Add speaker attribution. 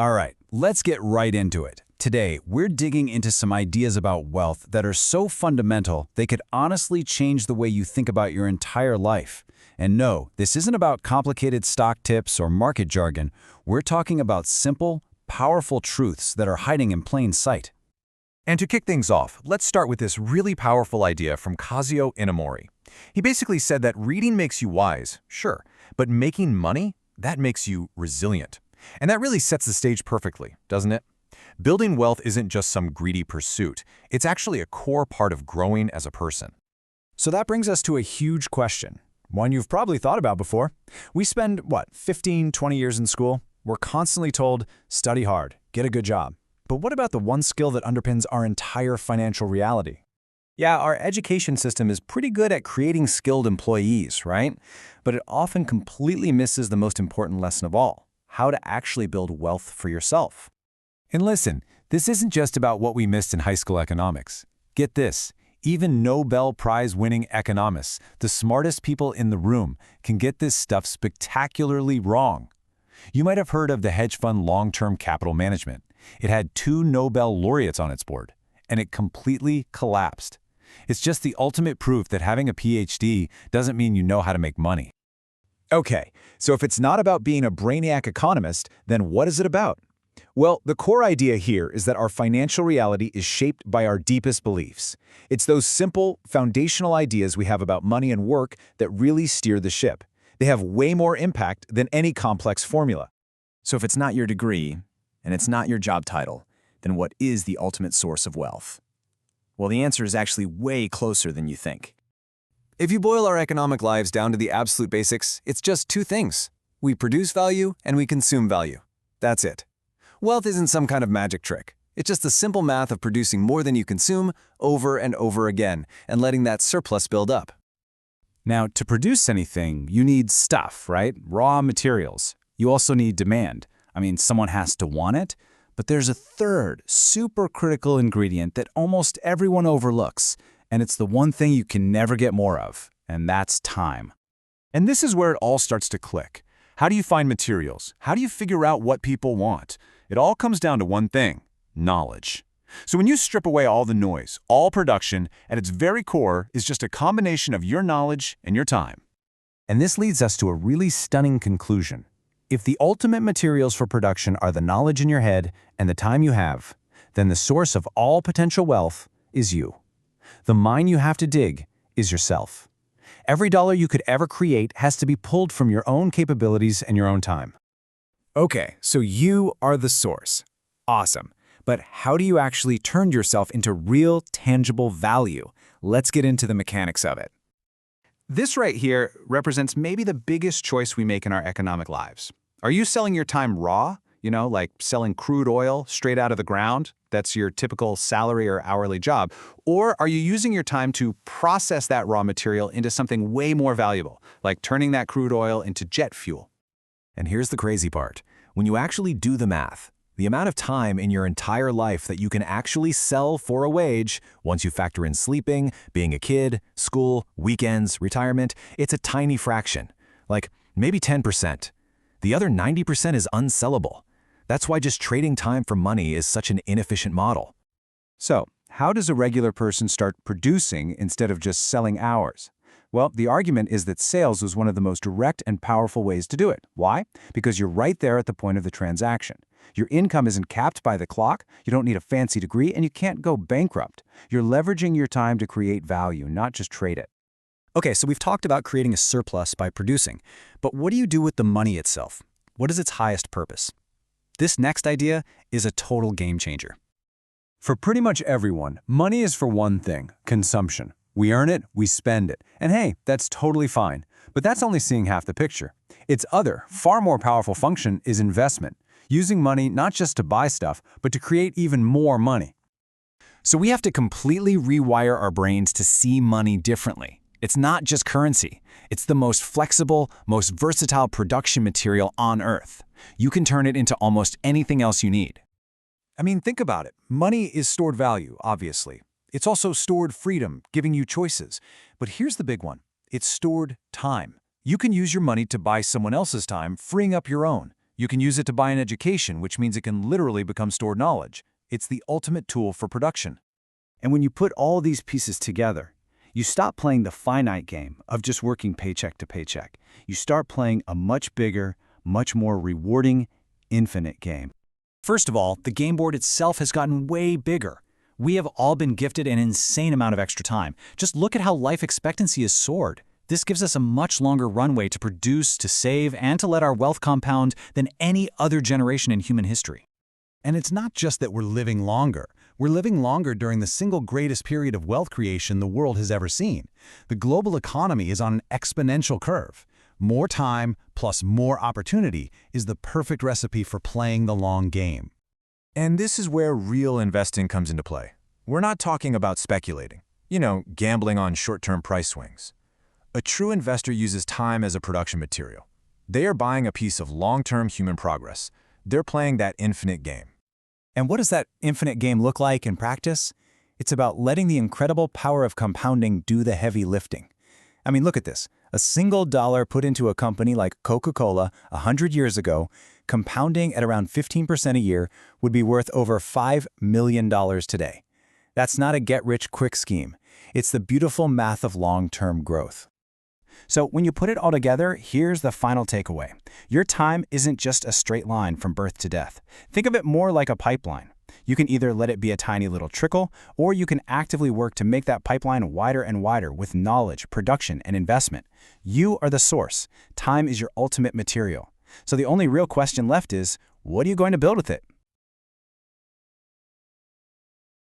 Speaker 1: All right, let's get right into it. Today, we're digging into some ideas about wealth that are so fundamental they could honestly change the way you think about your entire life. And no, this isn't about complicated stock tips or market jargon. We're talking about simple, powerful truths that are hiding in plain sight.
Speaker 2: And to kick things off, let's start with this really powerful idea from Kazuo Inamori. He basically said that reading makes you wise, sure, but making money, that makes you resilient. And that really sets the stage perfectly, doesn't it? Building wealth isn't just some greedy pursuit. It's actually a core part of growing as a person.
Speaker 1: So that brings us to a huge question, one you've probably thought about before. We spend, 15, 20 years in school? We're constantly told, study hard, get a good job. But what about the one skill that underpins our entire financial reality?
Speaker 3: Yeah, our education system is pretty good at creating skilled employees, right? But it often completely misses the most important lesson of all, how to actually build wealth for yourself.
Speaker 2: And listen, this isn't just about what we missed in high school economics. Get this, even Nobel Prize-winning economists, the smartest people in the room, can get this stuff spectacularly wrong. You might have heard of the hedge fund long-term capital management. It had 2 Nobel laureates on its board, and it completely collapsed. It's just the ultimate proof that having a PhD doesn't mean you know how to make money.
Speaker 1: Okay, so if it's not about being a brainiac economist, then what is it about? Well, the core idea here is that our financial reality is shaped by our deepest beliefs. It's those simple, foundational ideas we have about money and work that really steer the ship. They have way more impact than any complex formula.
Speaker 3: So if it's not your degree, and it's not your job title, then what is the ultimate source of wealth? Well, the answer is actually way closer than you think. If you boil our economic lives down to the absolute basics, it's just 2 things. We produce value and we consume value. That's it. Wealth isn't some kind of magic trick. It's just the simple math of producing more than you consume over and over again and letting that surplus build up.
Speaker 1: Now, to produce anything, you need stuff, right? Raw materials. You also need demand. Someone has to want it, but there's a third, super critical ingredient that almost everyone overlooks, and it's the one thing you can never get more of, and that's time.
Speaker 2: And this is where it all starts to click. How do you find materials? How do you figure out what people want? It all comes down to one thing: knowledge. So when you strip away all the noise, all production, at its very core is just a combination of your knowledge and your time.
Speaker 1: And this leads us to a really stunning conclusion. If the ultimate materials for production are the knowledge in your head and the time you have, then the source of all potential wealth is you. The mine you have to dig is yourself. Every dollar you could ever create has to be pulled from your own capabilities and your own time. Okay, so you are the source. Awesome. But how do you actually turn yourself into real, tangible value? Let's get into the mechanics of it. This right here represents maybe the biggest choice we make in our economic lives. Are you selling your time raw? Like selling crude oil straight out of the ground? That's your typical salary or hourly job. Or are you using your time to process that raw material into something way more valuable, like turning that crude oil into jet fuel?
Speaker 3: And here's the crazy part. When you actually do the math, the amount of time in your entire life that you can actually sell for a wage, once you factor in sleeping, being a kid, school, weekends, retirement, it's a tiny fraction, like maybe 10%. The other 90% is unsellable. That's why just trading time for money is such an inefficient model.
Speaker 1: So, how does a regular person start producing instead of just selling hours? Well, the argument is that sales was one of the most direct and powerful ways to do it. Why? Because you're right there at the point of the transaction. Your income isn't capped by the clock, you don't need a fancy degree, and you can't go bankrupt. You're leveraging your time to create value, not just trade it. Okay, so we've talked about creating a surplus by producing, but what do you do with the money itself? What is its highest purpose? This next idea is a total game changer. For pretty much everyone, money is for one thing: consumption. We earn it, we spend it. And hey, that's totally fine. But that's only seeing half the picture. Its other, far more powerful function is investment, using money not just to buy stuff, but to create even more money. So we have to completely rewire our brains to see money differently. It's not just currency. It's the most flexible, most versatile production material on Earth. You can turn it into almost anything else you need. Think about it. Money is stored value, obviously. It's also stored freedom, giving you choices. But here's the big one. It's stored time. You can use your money to buy someone else's time, freeing up your own. You can use it to buy an education, which means it can literally become stored knowledge. It's the ultimate tool for production.
Speaker 2: And when you put all these pieces together, you stop playing the finite game of just working paycheck to paycheck. You start playing a much bigger, much more rewarding, infinite game.
Speaker 4: First of all, the game board itself has gotten way bigger. We have all been gifted an insane amount of extra time. Just look at how life expectancy has soared. This gives us a much longer runway to produce, to save, and to let our wealth compound than any other generation in human history.
Speaker 2: And it's not just that we're living longer. We're living longer during the single greatest period of wealth creation the world has ever seen. The global economy is on an exponential curve. More time plus more opportunity is the perfect recipe for playing the long game.
Speaker 1: And this is where real investing comes into play. We're not talking about speculating, gambling on short-term price swings. A true investor uses time as a production material. They are buying a piece of long-term human progress. They're playing that infinite game.
Speaker 4: And what does that infinite game look like in practice? It's about letting the incredible power of compounding do the heavy lifting. I mean, look at this. A single dollar put into a company like Coca-Cola 100 years ago, compounding at around 15% a year, would be worth over $5 million today. That's not a get-rich-quick scheme. It's the beautiful math of long-term growth. So when you put it all together, here's the final takeaway. Your time isn't just a straight line from birth to death. Think of it more like a pipeline. You can either let it be a tiny little trickle, or you can actively work to make that pipeline wider and wider with knowledge, production, and investment. You are the source. Time is your ultimate material. So the only real question left is, what are you going to build with it?